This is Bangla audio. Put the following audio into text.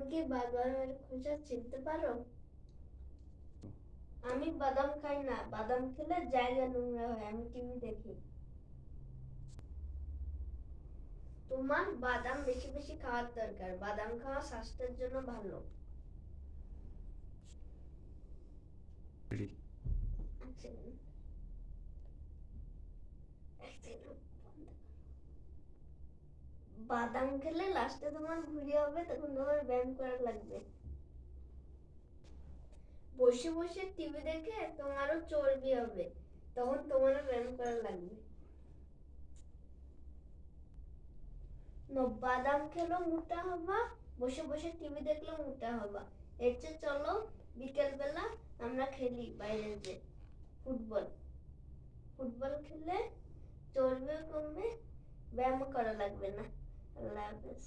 কি বাদামের খোসা চিনতে পারো? আমি বাদাম খাই না, বাদাম খেলে জায়গা নোংরা হয়, আমি টিভি দেখি। তোমার বাদাম বেশি বেশি খাওয়ার দরকার, বাদাম খাওয়া স্বাস্থ্যের জন্য ভালো। বাদাম খেলে লাস্টে তোমার ভুঁড়ি হবে, তখন তোমার ব্যায়াম করা লাগবে। বসে বসে টিভি দেখে তোমারও চর্বি হবে, তখন তোমারও ব্যায়াম করা লাগবে। বাদাম খেলেও মোটা হবা, বসে বসে টিভি দেখলেও মোটা হবা। এর চেয়ে চলো বিকেল বেলা আমরা খেলি বাইরে যে ফুটবল। ফুটবল খেলে চর্বিও কমবে, ব্যায়াম করা লাগবে না। আল্লাহ হাফেজ।